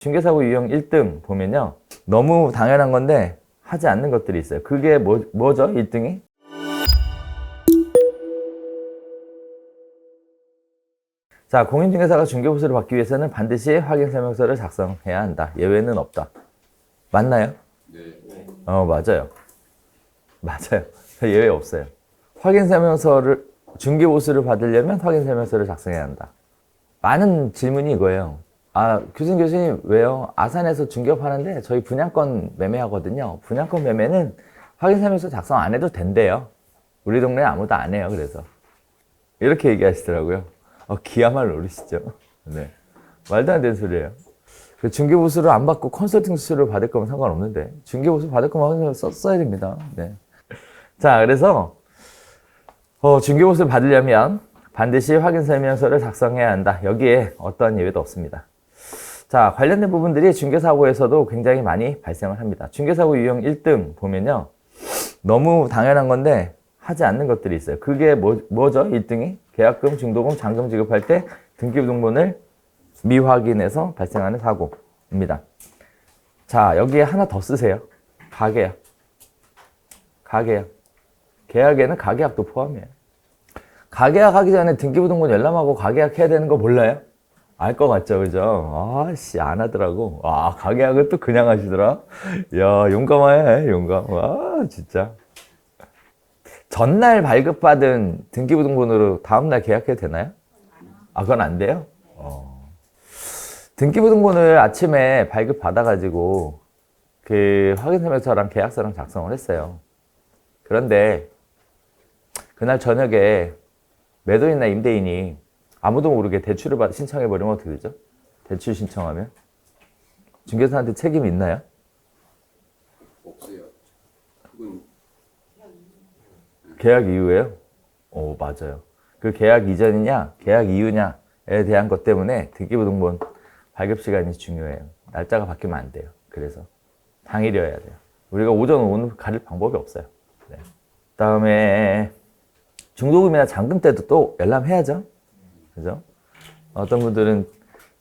중개사고 유형 1등 보면요. 너무 당연한 건데 하지 않는 것들이 있어요. 그게 뭐죠? 1등이? 자, 공인중개사가 중개보수를 받기 위해서는 반드시 확인설명서를 작성해야 한다. 예외는 없다. 맞나요? 네. 맞아요. 맞아요. 예외 없어요. 중개보수를 받으려면 확인설명서를 작성해야 한다. 많은 질문이 이거예요. 교수님 왜요? 아산에서 중개업하는데 저희 분양권 매매하거든요. 분양권 매매는 확인설명서 작성 안 해도 된대요. 우리 동네에 아무도 안 해요. 그래서 이렇게 얘기하시더라고요. 기야말로 모르시죠? 네. 말도 안 되는 소리예요. 중개보수를 안 받고 컨설팅 수수료를 받을 거면 상관없는데 중개보수 받을 거면 확인설명서 써야 됩니다. 네. 자, 그래서 중개보수를 받으려면 반드시 확인설명서를 작성해야 한다. 여기에 어떠한 예외도 없습니다. 자, 관련된 부분들이 중개사고에서도 굉장히 많이 발생을 합니다. 중개사고 유형 1등 보면요. 너무 당연한 건데 하지 않는 것들이 있어요. 그게 뭐죠? 1등이? 계약금, 중도금, 잔금 지급할 때 등기부등본을 미확인해서 발생하는 사고입니다. 자, 여기에 하나 더 쓰세요. 가계약. 가계약. 계약에는 가계약도 포함이에요. 가계약 하기 전에 등기부등본 열람하고 가계약 해야 되는 거 몰라요? 알 것 같죠, 그죠? 안 하더라고. 가계약은 또 그냥 하시더라. 야, 용감해, 용감. 진짜. 전날 발급받은 등기부등본으로 다음날 계약해도 되나요? 그건 안 돼요? 등기부등본을 아침에 발급받아가지고 그 확인설명서랑 계약서랑 작성을 했어요. 그런데 그날 저녁에 매도인이나 임대인이 아무도 모르게 대출을 신청해버리면 어떻게 되죠? 대출 신청하면? 중개사한테 책임이 있나요? 없어요. 그건 계약 이후에요? 맞아요. 그 계약 이전이냐, 계약 이후냐에 대한 것 때문에 등기부등본 발급 시간이 중요해요. 날짜가 바뀌면 안 돼요. 그래서 당일이어야 돼요. 우리가 오늘 가릴 방법이 없어요. 네. 그다음에 중도금이나 잔금 때도 또 열람해야죠. 그죠? 어떤 분들은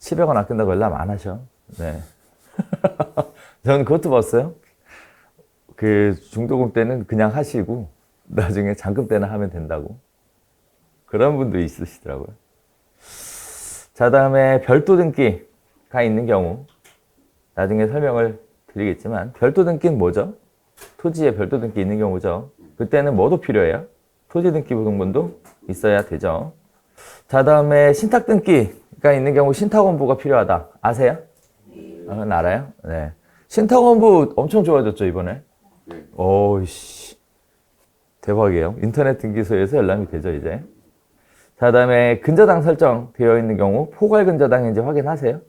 700원 아낀다고 열람 안 하셔. 네. 저는 그것도 봤어요. 그 중도금 때는 그냥 하시고 나중에 잔금 때는 하면 된다고. 그런 분도 있으시더라고요. 자, 다음에 별도 등기가 있는 경우 나중에 설명을 드리겠지만 별도 등기는 뭐죠? 토지에 별도 등기 있는 경우죠. 그때는 뭐도 필요해요? 토지 등기부등본도 있어야 되죠. 자, 다음에 신탁 등기가 있는 경우 신탁원부가 필요하다. 아세요? 그건 알아요? 네. 신탁원부 엄청 좋아졌죠, 이번에? 네. 대박이에요. 인터넷 등기소에서 열람이 되죠, 이제. 자, 다음에 근저당 설정되어 있는 경우 포괄근저당인지 확인하세요?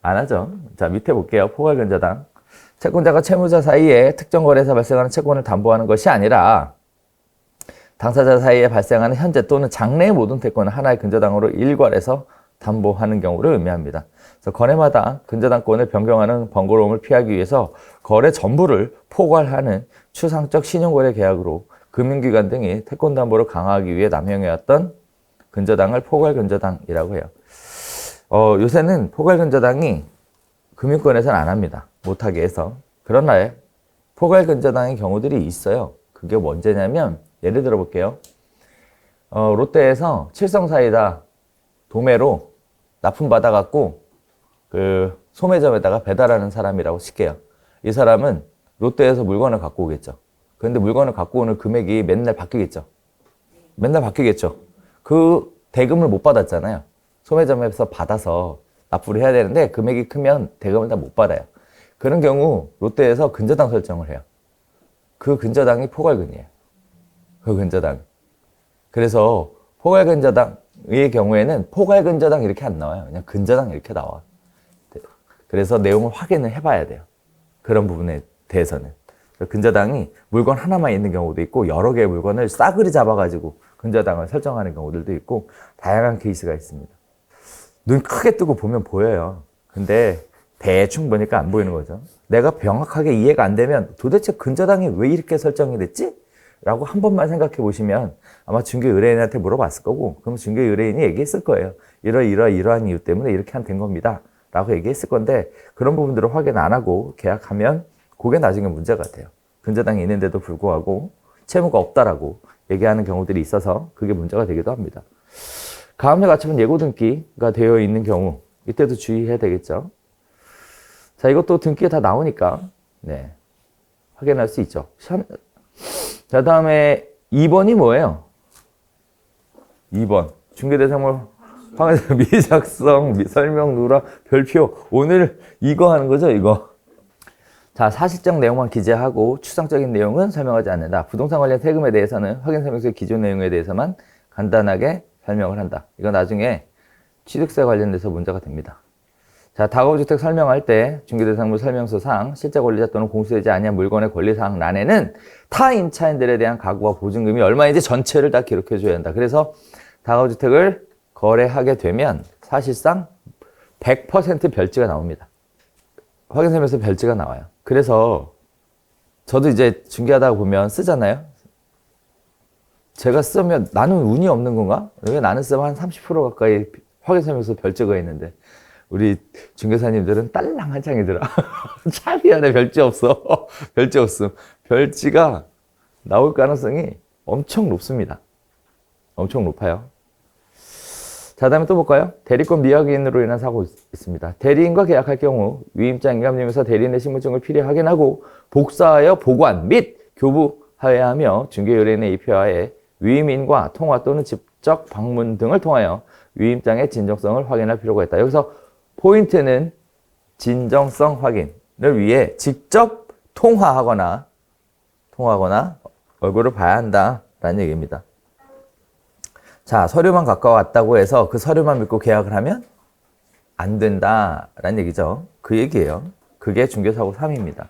안 하죠. 자, 밑에 볼게요. 포괄근저당. 채권자가 채무자 사이에 특정 거래에서 발생하는 채권을 담보하는 것이 아니라 당사자 사이에 발생하는 현재 또는 장래의 모든 채권을 하나의 근저당으로 일괄해서 담보하는 경우를 의미합니다. 그래서 거래마다 근저당권을 변경하는 번거로움을 피하기 위해서 거래 전부를 포괄하는 추상적 신용거래 계약으로 금융기관 등이 채권담보를 강화하기 위해 남용해왔던 근저당을 포괄근저당이라고 해요. 요새는 포괄근저당이 금융권에서는 안 합니다. 못하게 해서. 그러나 포괄근저당의 경우들이 있어요. 그게 언제냐면 예를 들어 볼게요. 롯데에서 칠성사이다 도매로 납품받아갖고 그 소매점에다가 배달하는 사람이라고 칠게요. 이 사람은 롯데에서 물건을 갖고 오겠죠. 그런데 물건을 갖고 오는 금액이 맨날 바뀌겠죠. 맨날 바뀌겠죠. 그 대금을 못 받았잖아요. 소매점에서 받아서 납부를 해야 되는데 금액이 크면 대금을 다 못 받아요. 그런 경우 롯데에서 근저당 설정을 해요. 그 근저당이 포괄근이에요. 그 근저당. 그래서 포괄근저당의 경우에는 포괄근저당 이렇게 안 나와요. 그냥 근저당 이렇게 나와. 그래서 내용을 확인을 해봐야 돼요. 그런 부분에 대해서는. 근저당이 물건 하나만 있는 경우도 있고 여러 개의 물건을 싸그리 잡아가지고 근저당을 설정하는 경우들도 있고 다양한 케이스가 있습니다. 눈 크게 뜨고 보면 보여요. 근데 대충 보니까 안 보이는 거죠. 내가 명확하게 이해가 안 되면 도대체 근저당이 왜 이렇게 설정이 됐지? 라고 한 번만 생각해 보시면 아마 중개 의뢰인한테 물어봤을 거고 그럼 중개 의뢰인이 얘기했을 거예요. 이러한 이유 때문에 이렇게 된 겁니다. 라고 얘기했을 건데 그런 부분들을 확인 안 하고 계약하면 그게 나중에 문제가 돼요. 근저당이 있는데도 불구하고 채무가 없다라고 얘기하는 경우들이 있어서 그게 문제가 되기도 합니다. 가압류 가처분 예고 등기가 되어 있는 경우 이때도 주의해야 되겠죠. 자, 이것도 등기에 다 나오니까 네, 확인할 수 있죠. 자, 다음에 2번이 뭐예요? 2번 중개대상물 확인 미작성 설명 누락 별표. 오늘 이거 하는 거죠, 이거. 자, 사실적 내용만 기재하고 추상적인 내용은 설명하지 않는다. 부동산 관련 세금에 대해서는 확인설명서의 기존 내용에 대해서만 간단하게 설명을 한다. 이거 나중에 취득세 관련돼서 문제가 됩니다. 자, 다가구주택 설명할 때 중개대상물 설명서상 실제 권리자 또는 공수되지 아니한 물건의 권리사항欄에는 타 임차인들에 대한 가구와 보증금이 얼마인지 전체를 다 기록해 줘야 한다. 그래서 다가구주택을 거래하게 되면 사실상 100% 별지가 나옵니다. 확인설명서 별지가 나와요. 그래서 저도 이제 중개하다 보면 쓰잖아요. 제가 쓰면 나는 운이 없는 건가? 왜 나는 쓰면 한 30% 가까이 확인설명서 별지가 있는데 우리 중개사님들은 딸랑 한 장이더라. 참 미안해, 별지 없어. 별지 없음. 별지가 나올 가능성이 엄청 높습니다. 엄청 높아요. 자, 다음에 또 볼까요? 대리권 미확인으로 인한 사고 있습니다. 대리인과 계약할 경우 위임장 인감님에서 대리인의 신분증을 필히 확인하고 복사하여 보관 및 교부하여야 하며 중개의뢰인의 입회하에 위임인과 통화 또는 직접 방문 등을 통하여 위임장의 진정성을 확인할 필요가 있다. 여기서 포인트는 진정성 확인을 위해 직접 통화하거나 얼굴을 봐야 한다라는 얘기입니다. 자, 서류만 가까웠다고 해서 그 서류만 믿고 계약을 하면 안 된다라는 얘기죠. 그 얘기예요. 그게 중개사고 3입니다.